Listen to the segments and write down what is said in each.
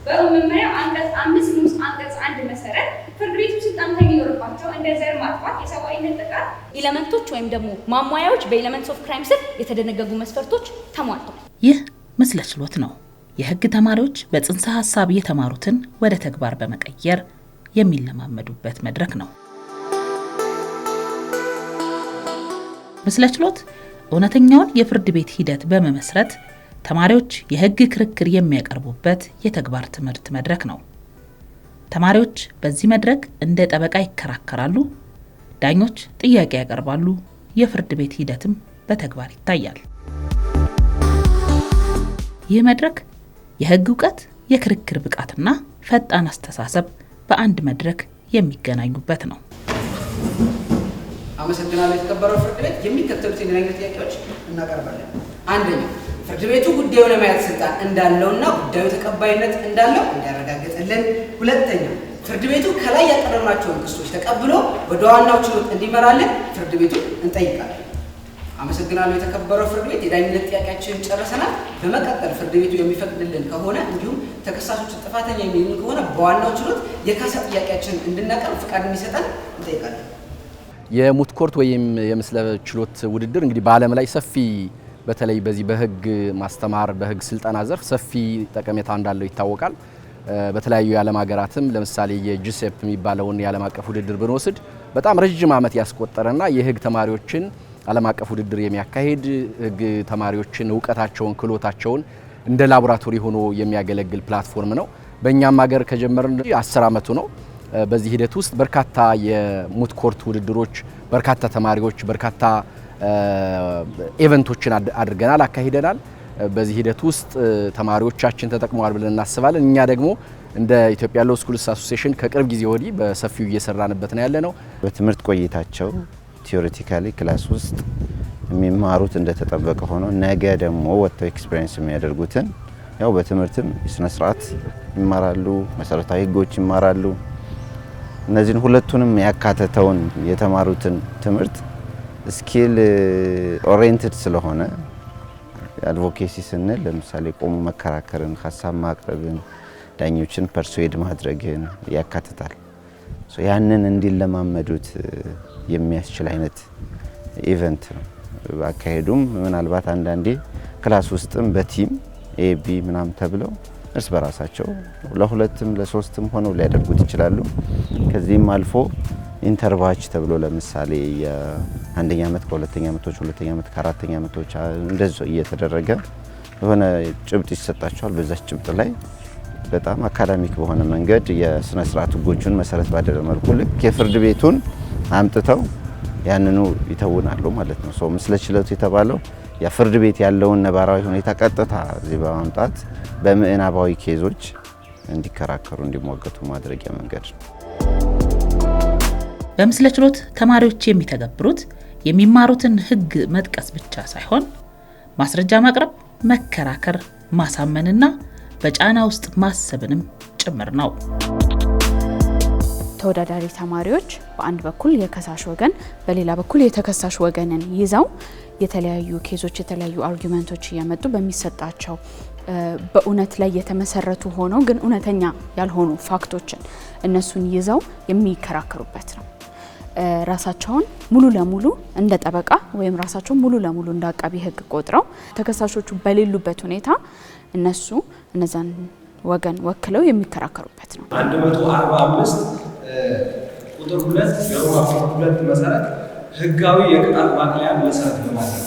በመመሪያው አንቀጽ 5 ንዑስ አንቀጽ 1 መሰረት ፍርድ ቤቱ ስልጣን ከሚኖርባቸው እንደ ዘር ማጥፋት፣ የሰብአዊነት ጥቃት ኤሌመንቶች ወይም ደግሞ ማሟያዎች በኤሌመንትስ ኦፍ ክራይም ስር የተደነገጉ መስፈርቶች ተሟልተዋል። ይህ ምስለ ችሎት ነው። የህግ ተማሪዎች በጽንሰ ሐሳብ የተማሩትን ወደ ተግባር በመቀየር የሚለማመዱበት መድረክ ነው። ምስለ ችሎት እውነተኛውን የፍርድ ቤት ሂደት በመመስረት ተማሪዎች የህግ ክርክር የሚያቀርቡበት የተግባር ትምህርት መድረክ ነው። ተማሪዎች በዚህ መድረክ እንደ ጠበቃ ይከራከራሉ፣ ዳኞች ጥያቄ ያቀርባሉ፣ የፍርድ ቤት ሂደትም በተግባር ይታያል። ይህ መድረክ የህግ ዕውቀት፣ የክርክር ብቃትና ፈጣን አስተሳሰብ በአንድ መድረክ የሚገናኙበት ነው። አመሰግናለሁ። የተከበረው ፍርድ ቤት የሚከተሉትን የዳኝነት ጥያቄዎች እናቀርባለን። አንደኛ፣ ፍርድ ቤቱ ጉዳዩን የማየት ስልጣን እንዳለውና ጉዳዩ ተቀባይነት እንዳለው እንዲያረጋግጥልን። ሁለተኛ፣ ፍርድ ቤቱ ከላይ ያቀረብናቸውን ክሶች ተቀብሎ ወደ ዋናው ችሎት እንዲመራልን ፍርድ ቤቱ እንጠይቃለን። አመሰግናለሁ። የተከበረው ፍርድ ቤት የዳኝነት ጥያቄያችንን ጨርሰናል። በመቀጠል ፍርድ ቤቱ የሚፈቅድልን ከሆነ እንዲሁም ተከሳሾች ጥፋተኛ የሚሆኑ ከሆነ በዋናው ችሎት የካሳ ጥያቄያችንን እንድናቀርብ ፍቃድ እንዲሰጠን እንጠይቃለን። የሙት ኮርት ወይም የምስለ ችሎት ውድድር እንግዲህ በዓለም ላይ ሰፊ በተለይ በዚህ በህግ ማስተማር በህግ ስልጠና ዘርፍ ሰፊ ጠቀሜታ እንዳለው ይታወቃል። በተለያዩ የዓለም ሀገራትም ለምሳሌ የጂሴፕ የሚባለውን የዓለም አቀፍ ውድድር ብንወስድ በጣም ረጅም ዓመት ያስቆጠረና የህግ ተማሪዎችን ዓለም አቀፍ ውድድር የሚያካሂድ ህግ ተማሪዎችን እውቀታቸውን ክህሎታቸውን እንደ ላቦራቶሪ ሆኖ የሚያገለግል ፕላትፎርም ነው። በእኛም ሀገር ከጀመርን 10 ዓመቱ ነው። በዚህ ሂደት ውስጥ በርካታ የሙት ኮርት ውድድሮች፣ በርካታ ተማሪዎች፣ በርካታ ኢቨንቶችን አድርገናል፣ አካሂደናል። በዚህ ሂደት ውስጥ ተማሪዎቻችን ተጠቅመዋል ብለን እናስባለን። እኛ ደግሞ እንደ ኢትዮጵያ ሎው ስኩልስ አሶሲዬሽን ከቅርብ ጊዜ ወዲህ በሰፊው እየሰራንበት ነው ያለነው። በትምህርት ቆይታቸው ቲዮሪቲካሊ ክላስ ውስጥ የሚማሩት እንደተጠበቀ ሆኖ ነገ ደግሞ ወጥተው ኤክስፒሪየንስ የሚያደርጉትን ያው በትምህርትም የስነ ስርዓት ይማራሉ፣ መሰረታዊ ህጎች ይማራሉ። እነዚህን ሁለቱንም ያካተተውን የተማሩትን ትምህርት ስኪል ኦሪየንትድ ስለሆነ አድቮኬሲ ስንል ለምሳሌ ቆሞ መከራከርን፣ ሀሳብ ማቅረብን፣ ዳኞችን ፐርሱዌድ ማድረግን ያካትታል። ያንን እንዲለማመዱት የሚያስችል አይነት ኢቨንት ነው። አካሄዱም ምናልባት አንዳንዴ ክላስ ውስጥም በቲም ኤቢ ምናም ተብለው እርስ በራሳቸው ለሁለትም ለሶስትም ሆነው ሊያደርጉት ይችላሉ። ከዚህም አልፎ ኢንተርባች ተብሎ ለምሳሌ የአንደኛ ዓመት ከሁለተኛ ዓመቶች፣ ሁለተኛ ዓመት ከአራተኛ ዓመቶች እንደዚህ እየተደረገ የሆነ ጭብጥ ይሰጣቸዋል። በዛች ጭብጥ ላይ በጣም አካዳሚክ በሆነ መንገድ የስነ ስርዓት ህጎቹን መሰረት ባደረገ መልኩ ልክ የፍርድ ቤቱን አምጥተው ያንኑ ይተውናሉ ማለት ነው። ምስለ ችሎት የተባለው የፍርድ ቤት ያለውን ነባራዊ ሁኔታ ቀጥታ እዚህ በማምጣት በምዕናባዊ ኬዞች እንዲከራከሩ እንዲሟገቱ ማድረጊያ መንገድ ነው። በምስለ ችሎት ተማሪዎች የሚተገብሩት የሚማሩትን ህግ መጥቀስ ብቻ ሳይሆን ማስረጃ ማቅረብ፣ መከራከር፣ ማሳመንና በጫና ውስጥ ማሰብንም ጭምር ነው። ተወዳዳሪ ተማሪዎች በአንድ በኩል የከሳሽ ወገን በሌላ በኩል የተከሳሽ ወገንን ይዘው የተለያዩ ኬዞች የተለያዩ አርጊውመንቶች እያመጡ በሚሰጣቸው በእውነት ላይ የተመሰረቱ ሆነው ግን እውነተኛ ያልሆኑ ፋክቶችን እነሱን ይዘው የሚከራከሩበት ነው። ራሳቸውን ሙሉ ለሙሉ እንደ ጠበቃ ወይም ራሳቸውን ሙሉ ለሙሉ እንደ አቃቢ ህግ ቆጥረው ተከሳሾቹ በሌሉበት ሁኔታ እነሱ እነዛን ወገን ወክለው የሚከራከሩበት ነው። 145 ቁጥር 2 የሮማ 2 መሰረት ህጋዊ የቅጣት ማቅለያ መሰረት በማድረግ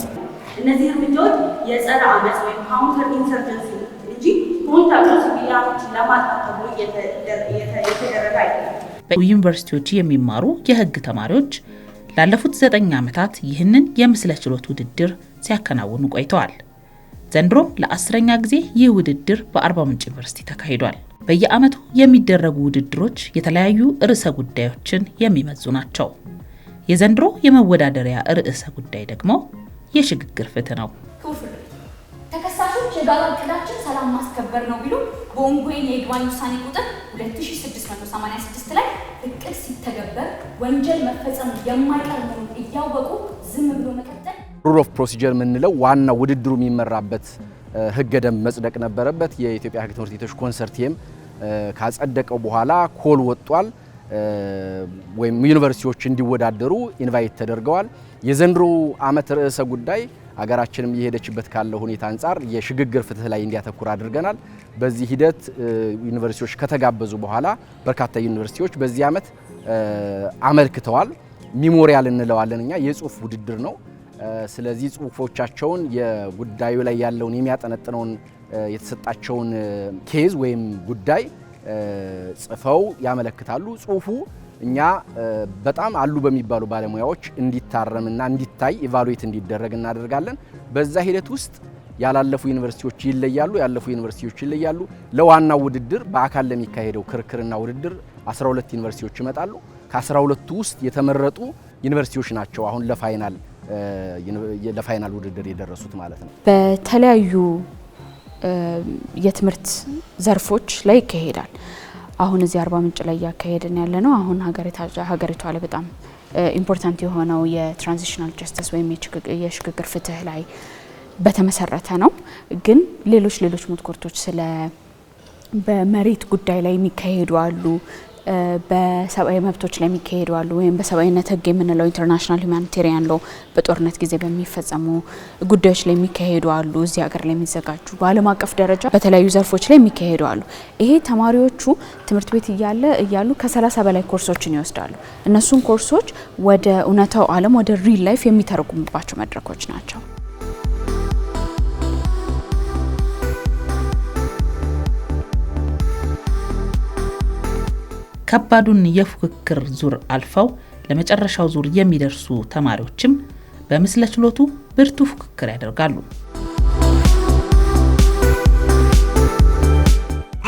እነዚህ እርምጃዎች የጸረ አመጽ ወይም ካውንተር ኢንሰርጀንሲ እንጂ ሆን ተብሎ ሲቪሊያኖችን ለማጥፋት ተብሎ የተደረገ አይደለም። በዩኒቨርሲቲዎች የሚማሩ የህግ ተማሪዎች ላለፉት 9 ዓመታት ይህንን የምስለ ችሎት ውድድር ሲያከናውኑ ቆይተዋል። ዘንድሮም ለ10ኛ ጊዜ ይህ ውድድር በአርባ ምንጭ ዩኒቨርሲቲ ተካሂዷል። በየዓመቱ የሚደረጉ ውድድሮች የተለያዩ ርዕሰ ጉዳዮችን የሚመዙ ናቸው። የዘንድሮ የመወዳደሪያ ርዕሰ ጉዳይ ደግሞ የሽግግር ፍትህ ነው። ተከሳሾች የጋራ እቅዳችን ሰላም ማስከበር ነው ቢሉ በኦንጎይን የይግባኝ ውሳኔ ቁጥር 2686 ላይ እቅድ ሲተገበር ወንጀል መፈጸሙ የማይቀር መሆኑን እያወቁ ዝም ብሎ መቀጠል ሩል ኦፍ ፕሮሲጀር የምንለው ዋና ውድድሩ የሚመራበት ህገ ደንብ መጽደቅ ነበረበት። የኢትዮጵያ ህግ ትምህርት ቤቶች ኮንሰርቲየም ካጸደቀው በኋላ ኮል ወጥቷል። ወይም ዩኒቨርሲቲዎች እንዲወዳደሩ ኢንቫይት ተደርገዋል። የዘንድሮ ዓመት ርዕሰ ጉዳይ ሀገራችንም እየሄደችበት ካለው ሁኔታ አንጻር የሽግግር ፍትህ ላይ እንዲያተኩር አድርገናል። በዚህ ሂደት ዩኒቨርሲቲዎች ከተጋበዙ በኋላ በርካታ ዩኒቨርሲቲዎች በዚህ ዓመት አመልክተዋል። ሚሞሪያል እንለዋለን እኛ የጽሁፍ ውድድር ነው። ስለዚህ ጽሁፎቻቸውን የጉዳዩ ላይ ያለውን የሚያጠነጥነውን የተሰጣቸውን ኬዝ ወይም ጉዳይ ጽፈው ያመለክታሉ። ጽሁፉ እኛ በጣም አሉ በሚባሉ ባለሙያዎች እንዲታረምና እንዲታይ ኢቫሉዌት እንዲደረግ እናደርጋለን። በዛ ሂደት ውስጥ ያላለፉ ዩኒቨርሲቲዎች ይለያሉ፣ ያለፉ ዩኒቨርሲቲዎች ይለያሉ። ለዋናው ውድድር በአካል ለሚካሄደው ክርክርና ውድድር 12 ዩኒቨርሲቲዎች ይመጣሉ። ከ12ቱ ውስጥ የተመረጡ ዩኒቨርሲቲዎች ናቸው አሁን ለፋይናል ውድድር የደረሱት ማለት ነው። በተለያዩ የትምህርት ዘርፎች ላይ ይካሄዳል። አሁን እዚህ አርባ ምንጭ ላይ ያካሄድን ያለ ነው። አሁን ሀገሪቷ ላይ በጣም ኢምፖርታንት የሆነው የትራንዚሽናል ጀስቲስ ወይም የሽግግር ፍትህ ላይ በተመሰረተ ነው። ግን ሌሎች ሙት ኮርቶች ስለ በመሬት ጉዳይ ላይ የሚካሄዱ አሉ፣ በሰብአዊ መብቶች ላይ የሚካሄዱ አሉ፣ ወይም በሰብአዊነት ህግ የምንለው ኢንተርናሽናል ሁማኒቴሪያን ሎ በጦርነት ጊዜ በሚፈጸሙ ጉዳዮች ላይ የሚካሄዱ አሉ። እዚህ ሀገር ላይ የሚዘጋጁ በዓለም አቀፍ ደረጃ በተለያዩ ዘርፎች ላይ የሚካሄዱ አሉ። ይሄ ተማሪዎቹ ትምህርት ቤት እያሉ ከ30 በላይ ኮርሶችን ይወስዳሉ። እነሱን ኮርሶች ወደ እውነታው ዓለም ወደ ሪል ላይፍ የሚተረጉሙባቸው መድረኮች ናቸው። ከባዱን የፉክክር ዙር አልፈው ለመጨረሻው ዙር የሚደርሱ ተማሪዎችም በምስለ ችሎቱ ብርቱ ፉክክር ያደርጋሉ።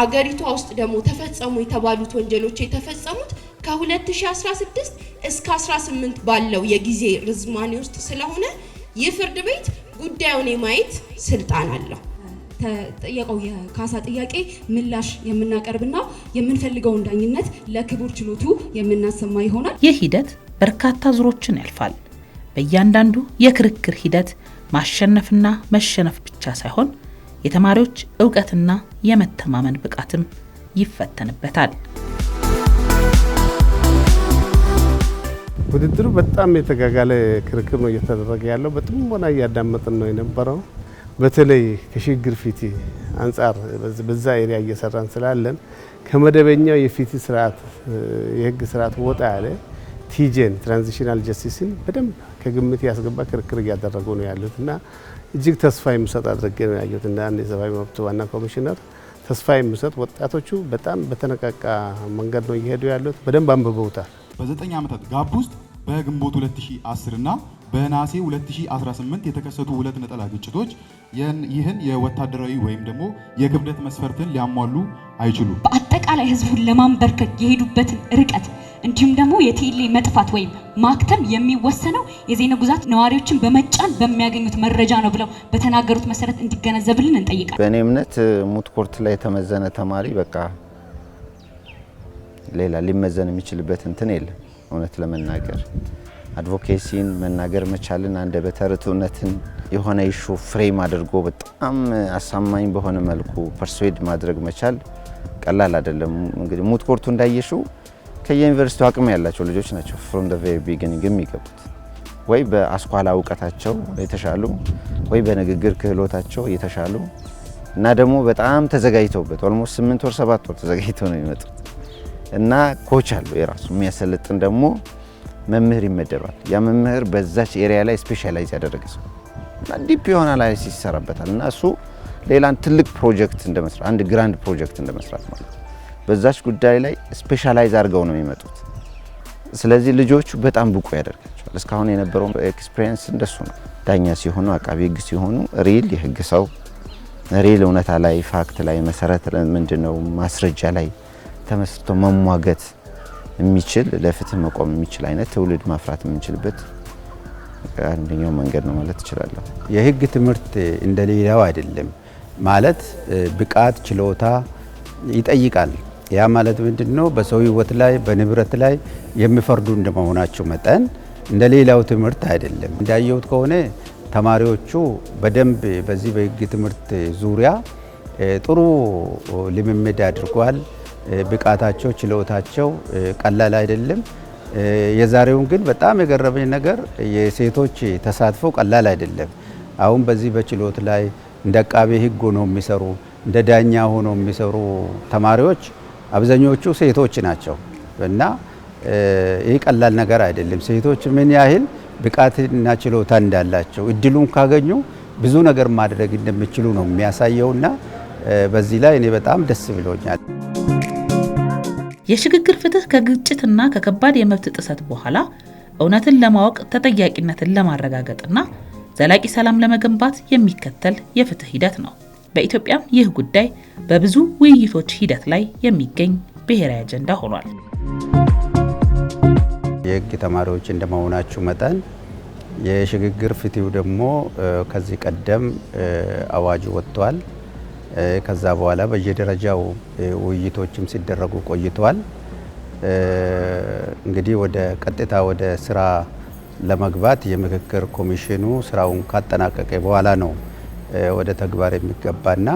አገሪቷ ውስጥ ደግሞ ተፈጸሙ የተባሉት ወንጀሎች የተፈጸሙት ከ2016 እስከ 18 ባለው የጊዜ ርዝማኔ ውስጥ ስለሆነ ይህ ፍርድ ቤት ጉዳዩን የማየት ስልጣን አለው። ተጠየቀው የካሳ ጥያቄ ምላሽ የምናቀርብና የምንፈልገውን ዳኝነት ለክቡር ችሎቱ የምናሰማ ይሆናል። ይህ ሂደት በርካታ ዙሮችን ያልፋል። በእያንዳንዱ የክርክር ሂደት ማሸነፍና መሸነፍ ብቻ ሳይሆን የተማሪዎች ዕውቀትና የመተማመን ብቃትም ይፈተንበታል። ውድድሩ በጣም የተጋጋለ ክርክር ነው እየተደረገ ያለው። በጥሞና እያዳመጥን ነው የነበረው። በተለይ ከሽግግር ፍትህ አንጻር በዛ ኤሪያ እየሰራን ስላለን ከመደበኛው የፍትህ ስርዓት የህግ ስርዓት ወጣ ያለ ቲጄን ትራንዚሽናል ጀስቲስን በደንብ ከግምት ያስገባ ክርክር እያደረጉ ነው ያሉት እና እጅግ ተስፋ የሚሰጥ አድርጌ ነው ያዩት። እንደ አንድ የሰብአዊ መብት ዋና ኮሚሽነር ተስፋ የሚሰጥ ወጣቶቹ በጣም በተነቃቃ መንገድ ነው እየሄዱ ያሉት። በደንብ አንብበውታል። በ9 ዓመታት ጋብ ውስጥ በግንቦት 2010 እና በነሐሴ 2018 የተከሰቱ ሁለት ነጠላ ግጭቶች ይህን የወታደራዊ ወይም ደግሞ የክብደት መስፈርትን ሊያሟሉ አይችሉም። በአጠቃላይ ህዝቡን ለማንበርከክ የሄዱበትን ርቀት እንዲሁም ደግሞ የቴሌ መጥፋት ወይም ማክተም የሚወሰነው የዜና ጉዛት ነዋሪዎችን በመጫን በሚያገኙት መረጃ ነው ብለው በተናገሩት መሰረት እንዲገነዘብልን እንጠይቃለን። በእኔ እምነት ሙት ኮርት ላይ የተመዘነ ተማሪ በቃ ሌላ ሊመዘን የሚችልበት እንትን የለም። እውነት ለመናገር አድቮኬሲን መናገር መቻልን አንደበተ ርቱዕነትን የሆነ ኢሹ ፍሬም አድርጎ በጣም አሳማኝ በሆነ መልኩ ፐርሱዌድ ማድረግ መቻል ቀላል አይደለም። እንግዲህ ሙት ኮርቱ እንዳየሽው ከዩኒቨርሲቲው አቅም ያላቸው ልጆች ናቸው ፍሮም ዘ ቬሪ ቢጊኒንግ የሚገቡት ወይ በአስኳላ እውቀታቸው የተሻሉ ወይ በንግግር ክህሎታቸው የተሻሉ እና ደግሞ በጣም ተዘጋጅተውበት ኦልሞስት 8 ወር 7 ወር ተዘጋጅተው ነው የሚመጡት እና ኮች አለው የራሱ የሚያሰለጥን ደግሞ መምህር ይመደባል። ያ መምህር በዛች ኤሪያ ላይ ስፔሻላይዝ ያደረገ ሰው እና ዲፕ የሆነ አናላይሲስ ይሰራበታል እና እሱ ሌላን ትልቅ ፕሮጀክት እንደመስራት አንድ ግራንድ ፕሮጀክት እንደመስራት ማለት ነው። በዛች ጉዳይ ላይ ስፔሻላይዝ አድርገው ነው የሚመጡት። ስለዚህ ልጆቹ በጣም ብቁ ያደርጋቸዋል። እስካሁን የነበረው ኤክስፒሪየንስ እንደሱ ነው። ዳኛ ሲሆኑ፣ አቃቢ ህግ ሲሆኑ ሪል የህግ ሰው ሪል እውነታ ላይ ፋክት ላይ መሰረት ምንድነው ማስረጃ ላይ ተመስርቶ መሟገት የሚችል ለፍትህ መቆም የሚችል አይነት ትውልድ ማፍራት የምንችልበት አንደኛው መንገድ ነው ማለት እችላለሁ። የህግ ትምህርት እንደሌላው አይደለም ማለት ብቃት ችሎታ ይጠይቃል። ያ ማለት ምንድነው? በሰው ህይወት ላይ በንብረት ላይ የሚፈርዱ እንደመሆናቸው መጠን እንደሌላው ትምህርት አይደለም። እንዳየሁት ከሆነ ተማሪዎቹ በደንብ በዚህ በህግ ትምህርት ዙሪያ ጥሩ ልምምድ አድርጓል። ብቃታቸው ችሎታቸው ቀላል አይደለም። የዛሬውን ግን በጣም የገረመኝ ነገር የሴቶች ተሳትፎ ቀላል አይደለም። አሁን በዚህ በችሎት ላይ እንደ አቃቤ ሕግ ሆነው የሚሰሩ እንደ ዳኛ ሆነው የሚሰሩ ተማሪዎች አብዛኞቹ ሴቶች ናቸው እና ይህ ቀላል ነገር አይደለም። ሴቶች ምን ያህል ብቃትና ችሎታ እንዳላቸው እድሉን ካገኙ ብዙ ነገር ማድረግ እንደሚችሉ ነው የሚያሳየውና በዚህ ላይ እኔ በጣም ደስ ብሎኛል። የሽግግር ፍትህ ከግጭትና ከከባድ የመብት ጥሰት በኋላ እውነትን ለማወቅ ተጠያቂነትን ለማረጋገጥና ዘላቂ ሰላም ለመገንባት የሚከተል የፍትህ ሂደት ነው። በኢትዮጵያም ይህ ጉዳይ በብዙ ውይይቶች ሂደት ላይ የሚገኝ ብሔራዊ አጀንዳ ሆኗል። የህግ ተማሪዎች እንደመሆናችሁ መጠን የሽግግር ፍትሁ ደግሞ ከዚህ ቀደም አዋጅ ወጥቷል። ከዛ በኋላ በየደረጃው ውይይቶችም ሲደረጉ ቆይተዋል። እንግዲህ ወደ ቀጥታ ወደ ስራ ለመግባት የምክክር ኮሚሽኑ ስራውን ካጠናቀቀ በኋላ ነው ወደ ተግባር የሚገባና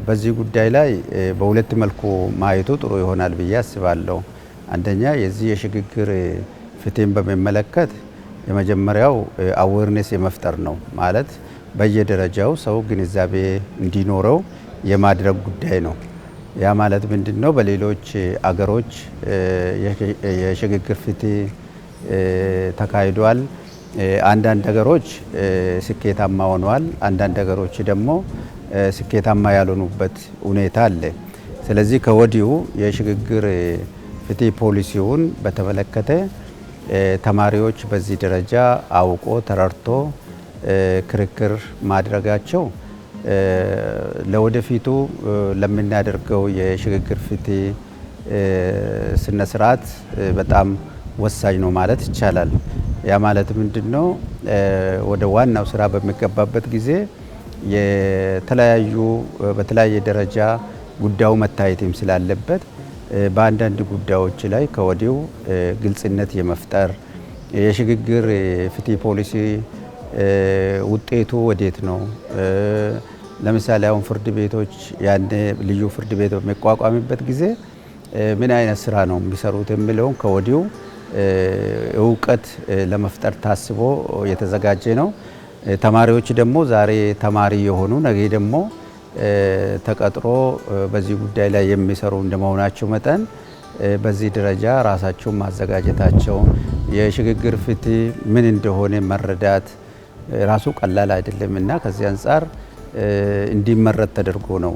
በዚህ ጉዳይ ላይ በሁለት መልኩ ማየቱ ጥሩ ይሆናል ብዬ አስባለሁ። አንደኛ የዚህ የሽግግር ፍትህን በሚመለከት የመጀመሪያው አዌርነስ የመፍጠር ነው። ማለት በየደረጃው ሰው ግንዛቤ እንዲኖረው የማድረግ ጉዳይ ነው። ያ ማለት ምንድነው? በሌሎች አገሮች የሽግግር ፍትህ ተካሂዷል። አንዳንድ ሀገሮች ስኬታማ ሆነዋል። አንዳንድ ሀገሮች ደግሞ ስኬታማ ያልሆኑበት ሁኔታ አለ። ስለዚህ ከወዲሁ የሽግግር ፍትህ ፖሊሲውን በተመለከተ ተማሪዎች በዚህ ደረጃ አውቆ ተረድቶ ክርክር ማድረጋቸው ለወደፊቱ ለምናደርገው የሽግግር ፍትህ ስነ ስርዓት በጣም ወሳኝ ነው ማለት ይቻላል። ያ ማለት ምንድነው? ወደ ዋናው ስራ በሚገባበት ጊዜ በተለያየ ደረጃ ጉዳዩ መታየትም ስላለበት በአንዳንድ ጉዳዮች ላይ ከወዲሁ ግልጽነት የመፍጠር የሽግግር ፍትህ ፖሊሲ ውጤቱ ወዴት ነው? ለምሳሌ አሁን ፍርድ ቤቶች ያኔ ልዩ ፍርድ ቤት በሚቋቋምበት ጊዜ ምን አይነት ስራ ነው የሚሰሩት የሚለውን ከወዲሁ እውቀት ለመፍጠር ታስቦ የተዘጋጀ ነው። ተማሪዎች ደግሞ ዛሬ ተማሪ የሆኑ ነገ ደግሞ ተቀጥሮ በዚህ ጉዳይ ላይ የሚሰሩ እንደመሆናቸው መጠን በዚህ ደረጃ ራሳቸውን ማዘጋጀታቸው የሽግግር ፍትህ ምን እንደሆነ መረዳት ራሱ ቀላል አይደለም እና ከዚህ አንጻር እንዲመረጥ ተደርጎ ነው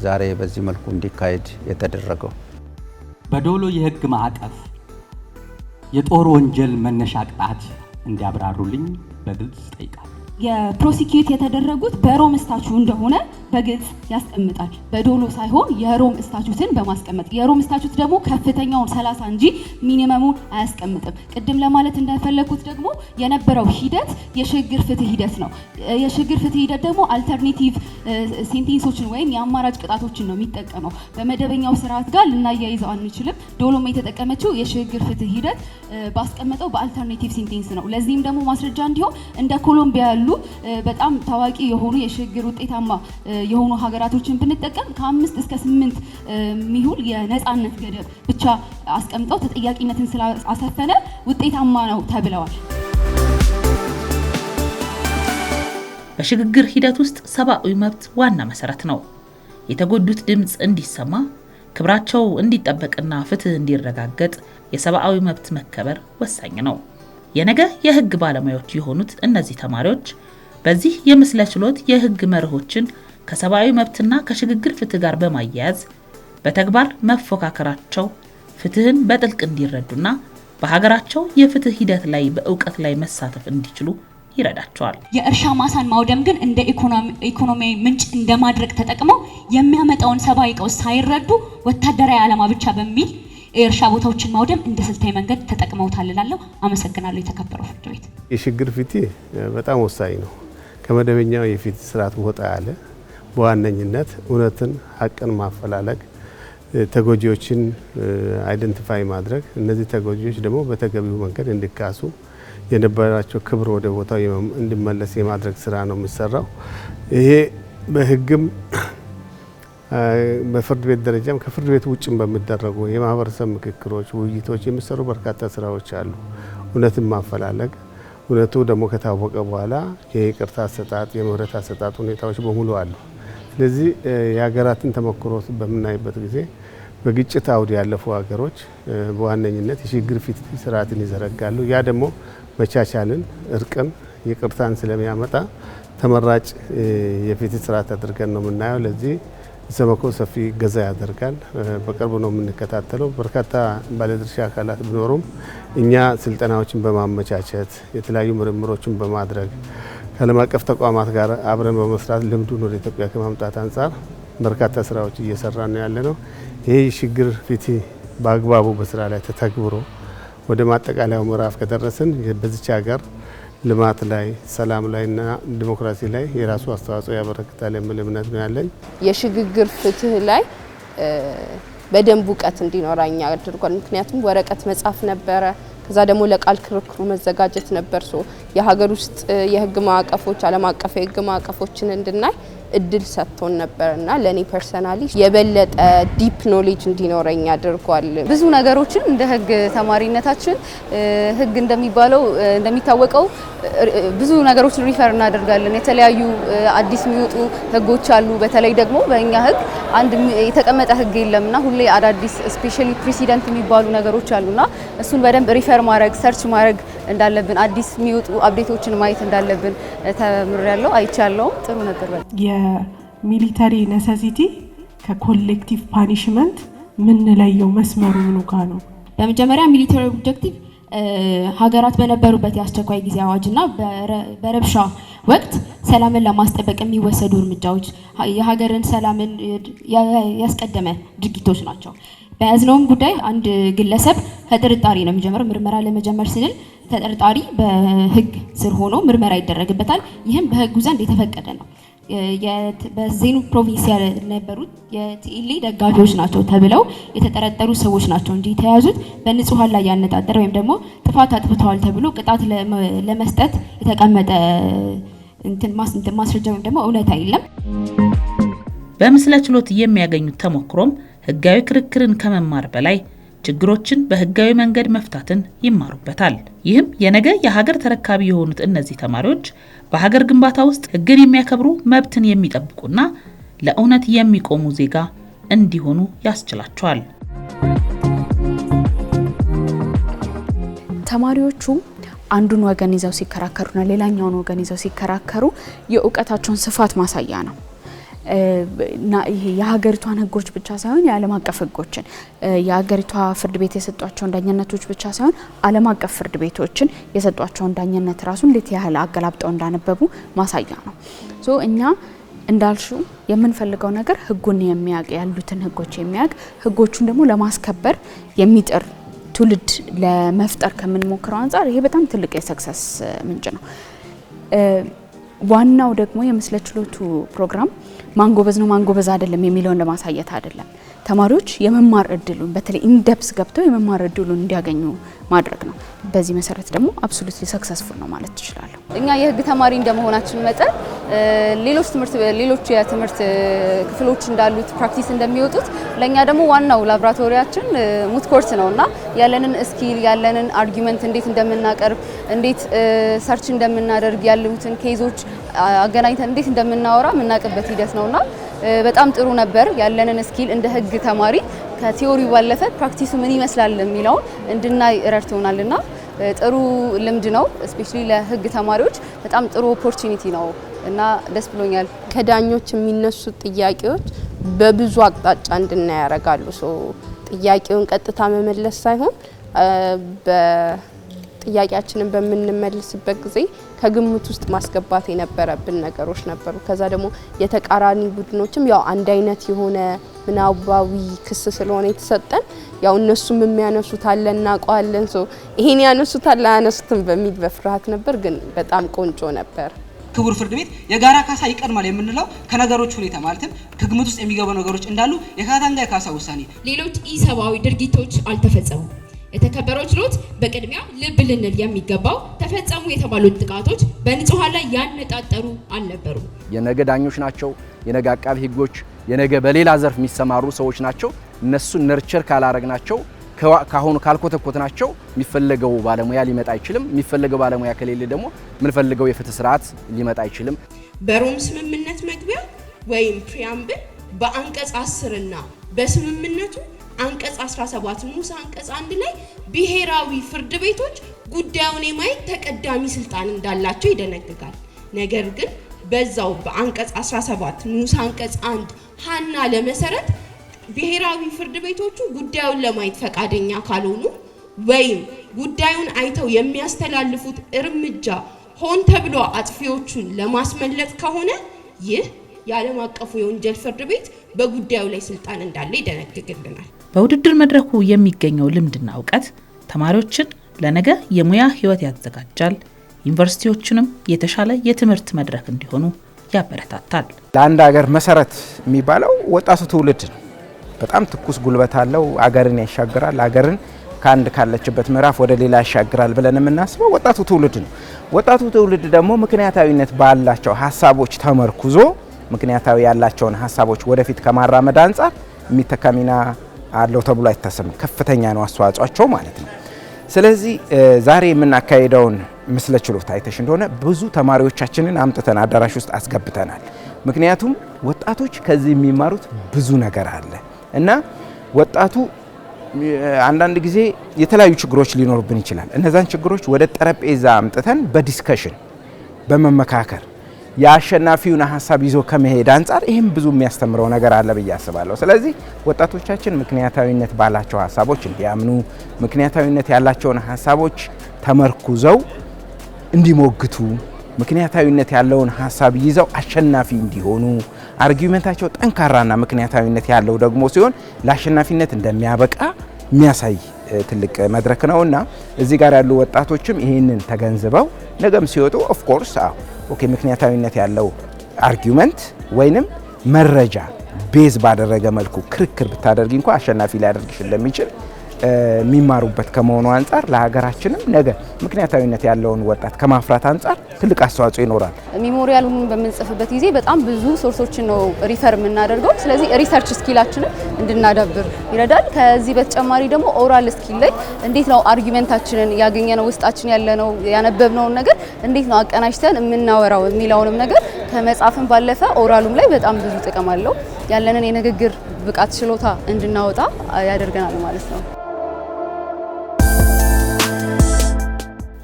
ዛሬ በዚህ መልኩ እንዲካሄድ የተደረገው። በዶሎ የህግ ማዕቀፍ የጦር ወንጀል መነሻ ቅጣት እንዲያብራሩልኝ በግልጽ ጠይቃለሁ። የፕሮሲኪዩት የተደረጉት በሮም ስታቹ እንደሆነ በግልጽ ያስቀምጣል። በዶሎ ሳይሆን የሮም ስታቹትን በማስቀመጥ የሮም ስታቹት ደግሞ ከፍተኛውን 30 እንጂ ሚኒመሙን አያስቀምጥም። ቅድም ለማለት እንደፈለኩት ደግሞ የነበረው ሂደት የሽግግር ፍትህ ሂደት ነው። የሽግግር ፍትህ ሂደት ደግሞ አልተርኔቲቭ ሴንቴንሶችን ወይም የአማራጭ ቅጣቶችን ነው የሚጠቀመው። በመደበኛው ስርዓት ጋር ልናያይዘው አንችልም። ዶሎም የተጠቀመችው የሽግግር ፍትህ ሂደት ባስቀመጠው በአልተርኔቲቭ ሴንቴንስ ነው። ለዚህም ደግሞ ማስረጃ እንዲሆን እንደ ኮሎምቢያ ያሉ በጣም ታዋቂ የሆኑ የሽግግር ውጤታማ የሆኑ ሀገራቶችን ብንጠቀም ከ5 እስከ 8 ሚሁል የነፃነት ገደብ ብቻ አስቀምጠው ተጠያቂነትን ስላሰፈነ ውጤታማ ነው ተብለዋል። በሽግግር ሂደት ውስጥ ሰብአዊ መብት ዋና መሰረት ነው። የተጎዱት ድምጽ እንዲሰማ፣ ክብራቸው እንዲጠበቅና ፍትህ እንዲረጋገጥ የሰብአዊ መብት መከበር ወሳኝ ነው። የነገ የህግ ባለሙያዎች የሆኑት እነዚህ ተማሪዎች በዚህ የምስለ ችሎት የህግ መርሆችን ከሰብአዊ መብትና ከሽግግር ፍትህ ጋር በማያያዝ በተግባር መፎካከራቸው ፍትህን በጥልቅ እንዲረዱና በሀገራቸው የፍትህ ሂደት ላይ በእውቀት ላይ መሳተፍ እንዲችሉ ይረዳቸዋል። የእርሻ ማሳን ማውደም ግን እንደ ኢኮኖሚያዊ ምንጭ እንደማድረግ ተጠቅመው የሚያመጣውን ሰብአዊ ቀውስ ሳይረዱ ወታደራዊ ዓላማ ብቻ በሚል የእርሻ ቦታዎችን ማውደም እንደ ስልታዊ መንገድ ተጠቅመውታል እላለሁ። አመሰግናለሁ። የተከበረው ፍርድ ቤት የሽግግር ፍትህ በጣም ወሳኝ ነው። ከመደበኛው የፍትህ ስርዓት ወጣ ያለ በዋነኝነት እውነትን፣ ሀቅን ማፈላለግ፣ ተጎጂዎችን አይደንቲፋይ ማድረግ፣ እነዚህ ተጎጂዎች ደግሞ በተገቢው መንገድ እንዲካሱ የነበራቸው ክብር ወደ ቦታው እንዲመለስ የማድረግ ስራ ነው የሚሰራው። ይሄ በህግም በፍርድ ቤት ደረጃም ከፍርድ ቤት ውጭም በሚደረጉ የማህበረሰብ ምክክሮች፣ ውይይቶች የሚሰሩ በርካታ ስራዎች አሉ። እውነትን ማፈላለግ፣ እውነቱ ደግሞ ከታወቀ በኋላ የይቅርታ አሰጣጥ፣ የምህረት አሰጣጥ ሁኔታዎች በሙሉ አሉ። ስለዚህ የሀገራትን ተሞክሮ በምናይበት ጊዜ በግጭት አውድ ያለፉ ሀገሮች በዋነኝነት የሽግግር ፍትህ ስርዓትን ይዘረጋሉ። ያ ደግሞ መቻቻልን፣ እርቅን፣ ይቅርታን ስለሚያመጣ ተመራጭ የፍትህ ስርዓት አድርገን ነው የምናየው። ለዚህ ኢሰመኮ ሰፊ ገዛ ያደርጋል። በቅርቡ ነው የምንከታተለው። በርካታ ባለድርሻ አካላት ቢኖሩም እኛ ስልጠናዎችን በማመቻቸት የተለያዩ ምርምሮችን በማድረግ ከዓለም አቀፍ ተቋማት ጋር አብረን በመስራት ልምዱን ወደ ኢትዮጵያ ከማምጣት አንጻር በርካታ ስራዎች እየሰራ ነው ያለ ነው። ይህ የሽግግር ፍትህ በአግባቡ በስራ ላይ ተተግብሮ ወደ ማጠቃለያው ምዕራፍ ከደረስን በዚች ሀገር ልማት ላይ፣ ሰላም ላይ እና ዲሞክራሲ ላይ የራሱ አስተዋጽኦ ያበረክታል የሚል እምነት ነው ያለኝ። የሽግግር ፍትህ ላይ በደንብ እውቀት እንዲኖረኝ አድርጓል። ምክንያቱም ወረቀት መጻፍ ነበረ፣ ከዛ ደግሞ ለቃል ክርክሩ መዘጋጀት ነበር። የሀገር ውስጥ የህግ ማዕቀፎች፣ ዓለም አቀፍ የህግ ማዕቀፎችን እንድናይ እድል ሰጥቶን ነበርና ለኔ ፐርሰናሊ የበለጠ ዲፕ ኖሌጅ እንዲኖረኝ አድርጓል። ብዙ ነገሮችን እንደ ህግ ተማሪነታችን ህግ እንደሚታወቀው ብዙ ነገሮችን ሪፈር እናደርጋለን። የተለያዩ አዲስ የሚወጡ ህጎች አሉ። በተለይ ደግሞ በእኛ ህግ አንድ የተቀመጠ ህግ የለምና ሁሌ አዳዲስ ስፔሻሊ ፕሬሲደንት የሚባሉ ነገሮች አሉና እሱን በደንብ ሪፈር ማድረግ ሰርች ማድረግ እንዳለብን አዲስ የሚወጡ አፕዴቶችን ማየት እንዳለብን ተምሬያለሁ፣ አይቻለሁ። ጥሩ ነበር። የሚሊተሪ ኔሴሲቲ ከኮሌክቲቭ ፓኒሽመንት ምንለየው መስመሩ ምኑ ጋር ነው? በመጀመሪያ ሚሊተሪ ኦብጀክቲቭ ሀገራት በነበሩበት የአስቸኳይ ጊዜ አዋጅና በረብሻ ወቅት ሰላምን ለማስጠበቅ የሚወሰዱ እርምጃዎች የሀገርን ሰላምን ያስቀደመ ድርጊቶች ናቸው። በያዝነውም ጉዳይ አንድ ግለሰብ ከጥርጣሬ ነው የሚጀምረው። ምርመራ ለመጀመር ስንል ተጠርጣሪ በህግ ስር ሆኖ ምርመራ ይደረግበታል። ይህም በህጉ ዘንድ የተፈቀደ ነው። በዜኑ ፕሮቪንስ የነበሩት የቲኤልኤ ደጋፊዎች ናቸው ተብለው የተጠረጠሩ ሰዎች ናቸው እንጂ የተያዙት በንጹሃን ላይ ያነጣጠረ ወይም ደግሞ ጥፋት አጥፍተዋል ተብሎ ቅጣት ለመስጠት የተቀመጠ ማስረጃ ወይም ደግሞ እውነታ የለም። በምስለ ችሎት የሚያገኙት ተሞክሮም ህጋዊ ክርክርን ከመማር በላይ ችግሮችን በህጋዊ መንገድ መፍታትን ይማሩበታል። ይህም የነገ የሀገር ተረካቢ የሆኑት እነዚህ ተማሪዎች በሀገር ግንባታ ውስጥ ህግን የሚያከብሩ፣ መብትን የሚጠብቁና ለእውነት የሚቆሙ ዜጋ እንዲሆኑ ያስችላቸዋል። ተማሪዎቹ አንዱን ወገን ይዘው ሲከራከሩና ሌላኛውን ወገን ይዘው ሲከራከሩ የእውቀታቸውን ስፋት ማሳያ ነው። ይሄ የሀገሪቷን ህጎች ብቻ ሳይሆን የዓለም አቀፍ ህጎችን የሀገሪቷ ፍርድ ቤት የሰጧቸውን ዳኝነቶች ብቻ ሳይሆን ዓለም አቀፍ ፍርድ ቤቶችን የሰጧቸውን ዳኝነት ራሱ እንዴት ያህል አገላብጠው እንዳነበቡ ማሳያ ነው። እኛ እንዳልሹ የምንፈልገው ነገር ህጉን የሚያውቅ ያሉትን ህጎች የሚያውቅ ህጎቹን ደግሞ ለማስከበር የሚጥር ትውልድ ለመፍጠር ከምንሞክረው አንጻር ይሄ በጣም ትልቅ የሰክሰስ ምንጭ ነው። ዋናው ደግሞ የምስለ ችሎቱ ፕሮግራም ማንጎበዝ ነው ማንጎበዝ አይደለም የሚለውን ለማሳየት አይደለም። ተማሪዎች የመማር እድሉን በተለይ ኢንደፕስ ገብተው የመማር እድሉን እንዲያገኙ ማድረግ ነው። በዚህ መሰረት ደግሞ አብሶሉትሊ ሰክሰስፉል ነው ማለት ትችላለሁ። እኛ የህግ ተማሪ እንደመሆናችን መጠን ሌሎች የትምህርት ክፍሎች እንዳሉት ፕራክቲስ እንደሚወጡት ለኛ ደግሞ ዋናው ላቦራቶሪያችን ሙት ኮርት ነውና ያለንን ስኪል ያለንን አርጊመንት እንዴት እንደምናቀርብ እንዴት ሰርች እንደምናደርግ ያሉትን ኬዞች አገናኝተን እንዴት እንደምናወራ የምናውቅበት ሂደት ነውና በጣም ጥሩ ነበር። ያለንን ስኪል እንደ ህግ ተማሪ ከቲዮሪ ባለፈ ፕራክቲሱ ምን ይመስላል የሚለውን እንድናይ ረድቶናልና ጥሩ ልምድ ነው። ስፔሻሊ ለህግ ተማሪዎች በጣም ጥሩ ኦፖርቹኒቲ ነው እና ደስ ብሎኛል። ከዳኞች የሚነሱ ጥያቄዎች በብዙ አቅጣጫ እንድናይ ያደርጋሉ። ጥያቄውን ቀጥታ መመለስ ሳይሆን ጥያቄያችንን በምንመልስበት ጊዜ ከግምት ውስጥ ማስገባት የነበረብን ነገሮች ነበሩ። ከዛ ደግሞ የተቃራኒ ቡድኖችም ያው አንድ አይነት የሆነ ምናባዊ ክስ ስለሆነ የተሰጠን ያው እነሱም የሚያነሱት አለ እናውቀዋለን። ይሄን ያነሱት አለ አያነሱትም በሚል በፍርሃት ነበር፣ ግን በጣም ቆንጆ ነበር። ክቡር ፍርድ ቤት የጋራ ካሳ ይቀድማል የምንለው ከነገሮች ሁኔታ ማለትም ከግምት ውስጥ የሚገቡ ነገሮች እንዳሉ የካታንጋ የካሳ ውሳኔ ሌሎች ኢሰብአዊ ድርጊቶች አልተፈጸሙም። የተከበረው ችሎት በቅድሚያ ልብ ልንል የሚገባው ተፈጸሙ የተባሉት ጥቃቶች በንጹሃን ላይ ያነጣጠሩ አልነበሩም። የነገ ዳኞች ናቸው፣ የነገ አቃቢ ህጎች የነገ በሌላ ዘርፍ የሚሰማሩ ሰዎች ናቸው። እነሱን ነርቸር ካላረግናቸው ካሁን ካልኮተኮትናቸው የሚፈለገው ባለሙያ ሊመጣ አይችልም። የሚፈለገው ባለሙያ ከሌለ ደግሞ የምንፈልገው የፍትህ ስርዓት ሊመጣ አይችልም። በሮም ስምምነት መግቢያ ወይም ፕሪያምብል በአንቀጽ 10 እና በስምምነቱ አንቀጽ 17 ንዑስ አንቀጽ 1 ላይ ብሔራዊ ፍርድ ቤቶች ጉዳዩን የማየት ተቀዳሚ ስልጣን እንዳላቸው ይደነግጋል። ነገር ግን በዛው በአንቀጽ 17 ንዑስ አንቀጽ 1 ሀና ለመሰረት ብሔራዊ ፍርድ ቤቶቹ ጉዳዩን ለማየት ፈቃደኛ ካልሆኑ ወይም ጉዳዩን አይተው የሚያስተላልፉት እርምጃ ሆን ተብሎ አጥፊዎቹን ለማስመለጥ ከሆነ ይህ የዓለም አቀፉ የወንጀል ፍርድ ቤት በጉዳዩ ላይ ስልጣን እንዳለ ይደነግግልናል። በውድድር መድረኩ የሚገኘው ልምድና እውቀት ተማሪዎችን ለነገ የሙያ ህይወት ያዘጋጃል፣ ዩኒቨርሲቲዎችንም የተሻለ የትምህርት መድረክ እንዲሆኑ ያበረታታል። ለአንድ ሀገር መሰረት የሚባለው ወጣቱ ትውልድ ነው። በጣም ትኩስ ጉልበት አለው። አገርን ያሻግራል። አገርን ከአንድ ካለችበት ምዕራፍ ወደ ሌላ ያሻግራል ብለን የምናስበው ወጣቱ ትውልድ ነው። ወጣቱ ትውልድ ደግሞ ምክንያታዊነት ባላቸው ሀሳቦች ተመርኩዞ ምክንያታዊ ያላቸውን ሀሳቦች ወደፊት ከማራመድ አንጻር የሚተካ ሚና አለው ተብሎ አይታሰብም። ከፍተኛ ነው አስተዋጽኦቸው ማለት ነው። ስለዚህ ዛሬ የምናካሄደውን ምስለ ችሎታ አይተሽ እንደሆነ ብዙ ተማሪዎቻችንን አምጥተን አዳራሽ ውስጥ አስገብተናል። ምክንያቱም ወጣቶች ከዚህ የሚማሩት ብዙ ነገር አለ እና ወጣቱ አንዳንድ ጊዜ የተለያዩ ችግሮች ሊኖርብን ይችላል። እነዛን ችግሮች ወደ ጠረጴዛ አምጥተን በዲስከሽን በመመካከር የአሸናፊውን ሀሳብ ይዞ ከመሄድ አንጻር ይህም ብዙ የሚያስተምረው ነገር አለ ብዬ አስባለሁ። ስለዚህ ወጣቶቻችን ምክንያታዊነት ባላቸው ሀሳቦች እንዲያምኑ፣ ምክንያታዊነት ያላቸውን ሀሳቦች ተመርኩዘው እንዲሞግቱ፣ ምክንያታዊነት ያለውን ሀሳብ ይዘው አሸናፊ እንዲሆኑ፣ አርጊውመንታቸው ጠንካራና ምክንያታዊነት ያለው ደግሞ ሲሆን ለአሸናፊነት እንደሚያበቃ የሚያሳይ ትልቅ መድረክ ነውና እዚህ ጋር ያሉ ወጣቶችም ይህንን ተገንዝበው ነገም ሲወጡ ኦፍ ኮርስ ኦኬ ምክንያታዊነት ያለው አርጊውመንት ወይንም መረጃ ቤዝ ባደረገ መልኩ ክርክር ብታደርጊ እንኳን አሸናፊ ሊያደርግሽ እንደሚችል የሚማሩበት ከመሆኑ አንጻር ለሀገራችንም ነገ ምክንያታዊነት ያለውን ወጣት ከማፍራት አንጻር ትልቅ አስተዋጽኦ ይኖራል። ሜሞሪያሉን በምንጽፍበት ጊዜ በጣም ብዙ ሶርሶችን ነው ሪፈር የምናደርገው። ስለዚህ ሪሰርች ስኪላችንን እንድናዳብር ይረዳል። ከዚህ በተጨማሪ ደግሞ ኦራል ስኪል ላይ እንዴት ነው አርጊውመንታችንን ያገኘነው ውስጣችን ያለነው ያነበብነውን ነገር እንዴት ነው አቀናጅተን የምናወራው የሚለውንም ነገር ከመጻፍን ባለፈ ኦራሉም ላይ በጣም ብዙ ጥቅም አለው። ያለንን የንግግር ብቃት ችሎታ እንድናወጣ ያደርገናል ማለት ነው።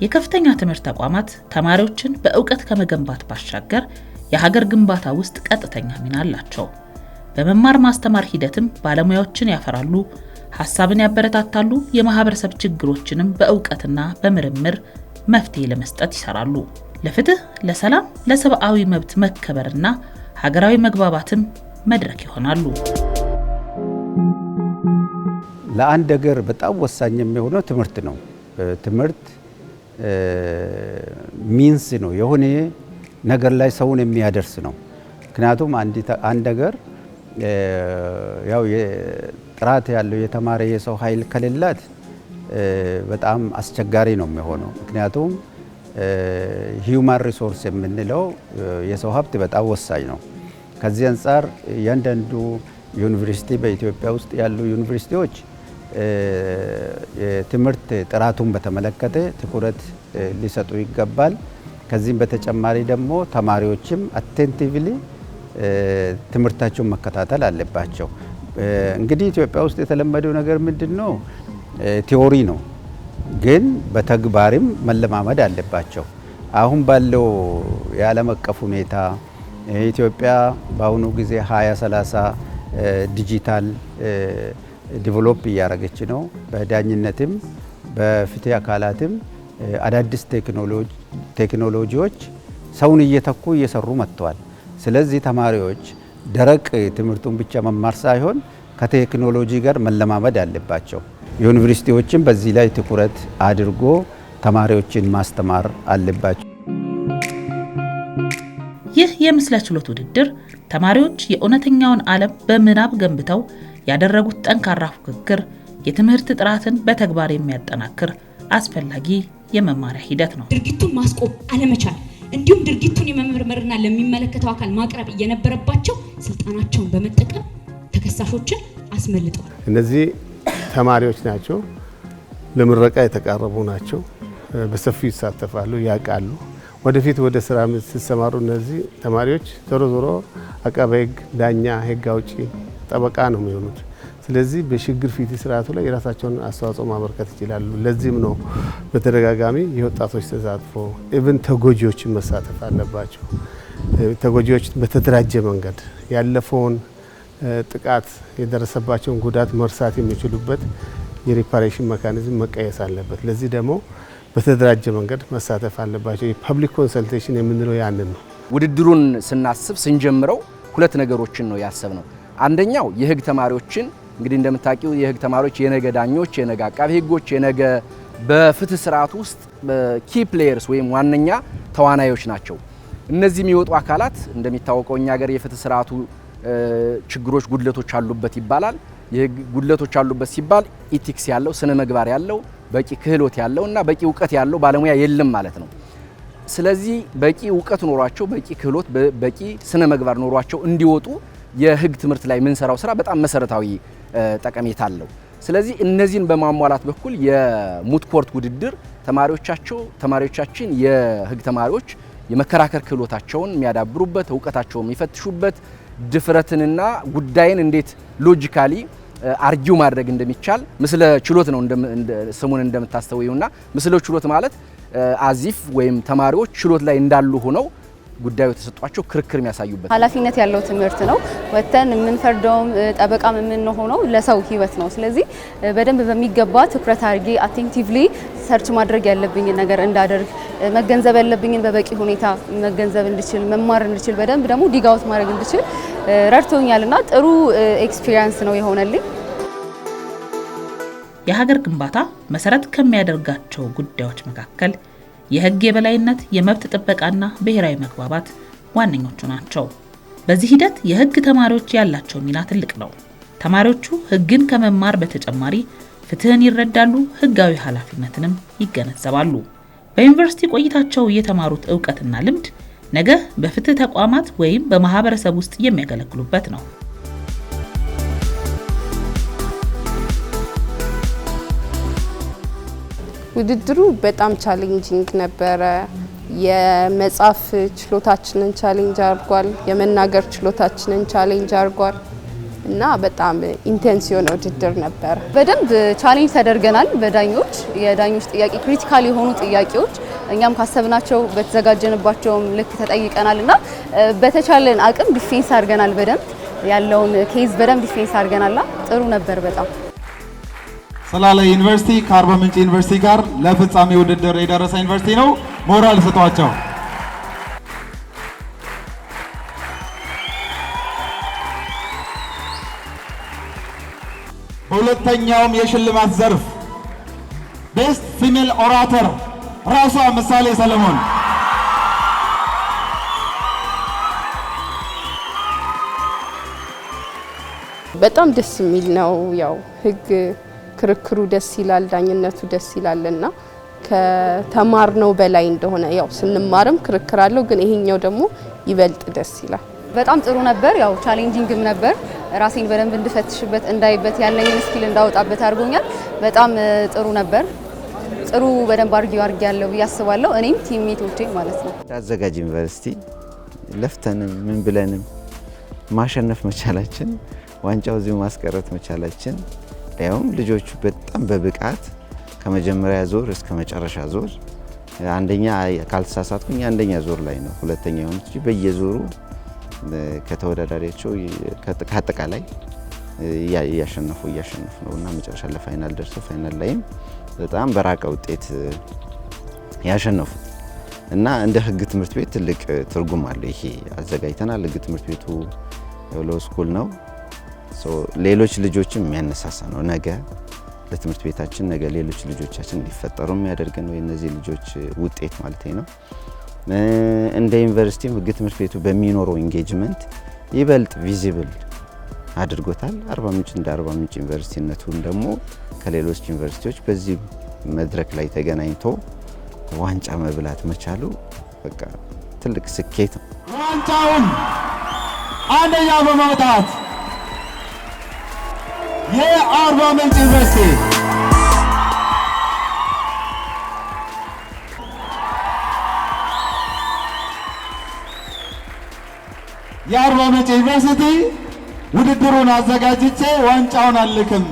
የከፍተኛ ትምህርት ተቋማት ተማሪዎችን በእውቀት ከመገንባት ባሻገር የሀገር ግንባታ ውስጥ ቀጥተኛ ሚና አላቸው። በመማር ማስተማር ሂደትም ባለሙያዎችን ያፈራሉ፣ ሀሳብን ያበረታታሉ፣ የማህበረሰብ ችግሮችንም በእውቀትና በምርምር መፍትሄ ለመስጠት ይሰራሉ። ለፍትህ፣ ለሰላም፣ ለሰብአዊ መብት መከበርና ሀገራዊ መግባባትም መድረክ ይሆናሉ። ለአንድ ሀገር በጣም ወሳኝ የሚሆነው ትምህርት ነው። ትምህርት ሚንስ ነው፣ የሆነ ነገር ላይ ሰውን የሚያደርስ ነው። ምክንያቱም አንድ ሀገር ያው ጥራት ያለው የተማረ የሰው ኃይል ከሌላት በጣም አስቸጋሪ ነው የሚሆነው። ምክንያቱም ሂውማን ሪሶርስ የምንለው የሰው ሀብት በጣም ወሳኝ ነው። ከዚህ አንጻር እያንዳንዱ ዩኒቨርሲቲ በኢትዮጵያ ውስጥ ያሉ ዩኒቨርሲቲዎች የትምህርት ጥራቱን በተመለከተ ትኩረት ሊሰጡ ይገባል። ከዚህም በተጨማሪ ደግሞ ተማሪዎችም አቴንቲቭሊ ትምህርታቸውን መከታተል አለባቸው። እንግዲህ ኢትዮጵያ ውስጥ የተለመደው ነገር ምንድነው? ቲዮሪ ነው፣ ግን በተግባርም መለማመድ አለባቸው። አሁን ባለው የዓለም አቀፍ ሁኔታ ኢትዮጵያ በአሁኑ ጊዜ 2030 ዲጂታል ዲቨሎፕ እያደረገች ነው። በዳኝነትም በፍትህ አካላትም አዳዲስ ቴክኖሎጂዎች ሰውን እየተኩ እየሰሩ መጥተዋል። ስለዚህ ተማሪዎች ደረቅ ትምህርቱን ብቻ መማር ሳይሆን ከቴክኖሎጂ ጋር መለማመድ አለባቸው። ዩኒቨርሲቲዎችም በዚህ ላይ ትኩረት አድርጎ ተማሪዎችን ማስተማር አለባቸው። ይህ የምስለ ችሎት ውድድር ተማሪዎች የእውነተኛውን ዓለም በምናብ ገንብተው ያደረጉት ጠንካራ ፉክክር የትምህርት ጥራትን በተግባር የሚያጠናክር አስፈላጊ የመማሪያ ሂደት ነው። ድርጊቱን ማስቆም አለመቻል እንዲሁም ድርጊቱን የመመርመርና ለሚመለከተው አካል ማቅረብ እየነበረባቸው ስልጣናቸውን በመጠቀም ተከሳሾችን አስመልጠዋል። እነዚህ ተማሪዎች ናቸው፣ ለምረቃ የተቃረቡ ናቸው። በሰፊው ይሳተፋሉ፣ ያውቃሉ። ወደፊት ወደ ስራ ሲሰማሩ እነዚህ ተማሪዎች ዞሮ አቃቤ ሕግ፣ ዳኛ፣ ሕግ አውጪ፣ ጠበቃ ነው የሚሆኑት። ስለዚህ በሽግግር ፍትህ ስርዓቱ ላይ የራሳቸውን አስተዋጽኦ ማበርከት ይችላሉ። ለዚህም ነው በተደጋጋሚ የወጣቶች ተሳትፎ ኢቭን ተጎጂዎችን መሳተፍ አለባቸው። ተጎጂዎች በተደራጀ መንገድ ያለፈውን ጥቃት የደረሰባቸውን ጉዳት መርሳት የሚችሉበት የሪፓሬሽን ሜካኒዝም መቀየስ አለበት። ለዚህ ደግሞ በተደራጀ መንገድ መሳተፍ አለባቸው። የፐብሊክ ኮንሰልቴሽን የምንለው ያንን ነው። ውድድሩን ስናስብ ስንጀምረው ሁለት ነገሮችን ነው ያሰብነው። አንደኛው የህግ ተማሪዎችን እንግዲህ እንደምታውቂው የህግ ተማሪዎች የነገ ዳኞች፣ የነገ አቃቤ ህጎች፣ የነገ በፍትህ ስርዓት ውስጥ ኪ ፕሌየርስ ወይም ዋነኛ ተዋናዮች ናቸው። እነዚህ የሚወጡ አካላት እንደሚታወቀው እኛ ሀገር የፍትህ ስርዓቱ ችግሮች፣ ጉድለቶች አሉበት ይባላል። የህግ ጉድለቶች አሉበት ሲባል ኢቲክስ ያለው ስነ ምግባር ያለው በቂ ክህሎት ያለው እና በቂ እውቀት ያለው ባለሙያ የለም ማለት ነው። ስለዚህ በቂ እውቀት ኖሯቸው በቂ ክህሎት በቂ ስነ ምግባር ኖሯቸው እንዲወጡ የህግ ትምህርት ላይ የምንሰራው ስራ በጣም መሰረታዊ ጠቀሜታ አለው። ስለዚህ እነዚህን በማሟላት በኩል የሙት ኮርት ውድድር ተማሪዎቻችን የህግ ተማሪዎች የመከራከር ክህሎታቸውን የሚያዳብሩበት፣ እውቀታቸውን የሚፈትሹበት፣ ድፍረትንና ጉዳይን እንዴት ሎጂካሊ አርጊው ማድረግ እንደሚቻል ምስለ ችሎት ነው ስሙን እንደምታስተውዩና ምስለ ችሎት ማለት አዚፍ ወይም ተማሪዎች ችሎት ላይ እንዳሉ ሆነው ጉዳዩ ተሰጧቸው ክርክር የሚያሳዩበት ኃላፊነት ያለው ትምህርት ነው። ወተን የምንፈርደውም ጠበቃም የምንሆነው ለሰው ህይወት ነው። ስለዚህ በደንብ በሚገባ ትኩረት አድርጌ አቴንቲቭሊ ሰርች ማድረግ ያለብኝ ነገር እንዳደርግ መገንዘብ ያለብኝን በበቂ ሁኔታ መገንዘብ እንድችል መማር እንድችል በደንብ ደግሞ ዲጋውት ማድረግ እንድችል ረድቶኛልና ጥሩ ኤክስፒሪየንስ ነው የሆነልኝ። የሀገር ግንባታ መሰረት ከሚያደርጋቸው ጉዳዮች መካከል የህግ የበላይነት፣ የመብት ጥበቃና ብሔራዊ መግባባት ዋነኞቹ ናቸው። በዚህ ሂደት የህግ ተማሪዎች ያላቸው ሚና ትልቅ ነው። ተማሪዎቹ ህግን ከመማር በተጨማሪ ፍትህን ይረዳሉ፣ ህጋዊ ኃላፊነትንም ይገነዘባሉ። በዩኒቨርሲቲ ቆይታቸው የተማሩት ዕውቀትና ልምድ ነገ በፍትህ ተቋማት ወይም በማህበረሰብ ውስጥ የሚያገለግሉበት ነው። ውድድሩ በጣም ቻሌንጂንግ ነበረ። የመጻፍ ችሎታችንን ቻሌንጅ አድርጓል፣ የመናገር ችሎታችንን ቻሌንጅ አድርጓል እና በጣም ኢንቴንስ የሆነ ውድድር ነበር። በደንብ ቻሌንጅ ተደርገናል። በዳኞች የዳኞች ጥያቄ ክሪቲካል የሆኑ ጥያቄዎች እኛም ካሰብናቸው በተዘጋጀንባቸውም ልክ ተጠይቀናል እና በተቻለን አቅም ዲፌንስ አድርገናል። በደንብ ያለውን ኬዝ በደንብ ዲፌንስ አድርገናልና ጥሩ ነበር በጣም። ሰላሌ ዩኒቨርሲቲ ከአርባ ምንጭ ዩኒቨርሲቲ ጋር ለፍጻሜ ውድድር የደረሰ ዩኒቨርሲቲ ነው። ሞራል ስጧቸው። በሁለተኛውም የሽልማት ዘርፍ ቤስት ፊሜል ኦራተር ራሷ ምሳሌ ሰለሞን በጣም ደስ የሚል ነው። ያው ህግ ክርክሩ ደስ ይላል፣ ዳኝነቱ ደስ ይላልና ከተማርነው በላይ እንደሆነ ያው ስንማርም ክርክር አለው፣ ግን ይሄኛው ደግሞ ይበልጥ ደስ ይላል። በጣም ጥሩ ነበር። ያው ቻሌንጂንግም ነበር። ራሴን በደንብ እንድፈትሽበት እንዳይበት ያለኝን ስኪል እንዳወጣበት አድርጎኛል። በጣም ጥሩ ነበር። ጥሩ በደንብ አድርጌያለሁ ብዬ አስባለሁ። እኔም ቲምሜቶቼ ማለት ነው። አዘጋጅ ዩኒቨርሲቲ ለፍተንም ምን ብለንም ማሸነፍ መቻላችን፣ ዋንጫው እዚሁ ማስቀረት መቻላችን፣ ያውም ልጆቹ በጣም በብቃት ከመጀመሪያ ዞር እስከ መጨረሻ ዞር አንደኛ ካልተሳሳትኩኝ አንደኛ ዞር ላይ ነው ሁለተኛ የሆኑት እንጂ በየዞሩ ከተወዳዳሪያቸው ከአጠቃላይ እያሸነፉ ነው እና መጨረሻ ለፋይናል ደርሰው ፋይናል ላይም በጣም በራቀ ውጤት ያሸነፉት እና እንደ ህግ ትምህርት ቤት ትልቅ ትርጉም አለው። ይሄ አዘጋጅተናል። ህግ ትምህርት ቤቱ ሎው ስኩል ነው። ሌሎች ልጆችም የሚያነሳሳ ነው። ነገ ለትምህርት ቤታችን ነገ ሌሎች ልጆቻችን እንዲፈጠሩ የሚያደርግ ነው የነዚህ ልጆች ውጤት ማለት ነው። እንደ ዩኒቨርሲቲም ህግ ትምህርት ቤቱ በሚኖረው ኢንጌጅመንት ይበልጥ ቪዚብል አድርጎታል። አርባ ምንጭ እንደ አርባ ምንጭ ዩኒቨርሲቲነቱን ደግሞ ከሌሎች ዩኒቨርሲቲዎች በዚህ መድረክ ላይ ተገናኝቶ ዋንጫ መብላት መቻሉ በቃ ትልቅ ስኬት ነው። ዋንጫውን አንደኛ በማውጣት የአርባ ምንጭ ዩኒቨርሲቲ የአርባ ምንጭ ዩኒቨርሲቲ ውድድሩን አዘጋጅቼ ዋንጫውን አልክም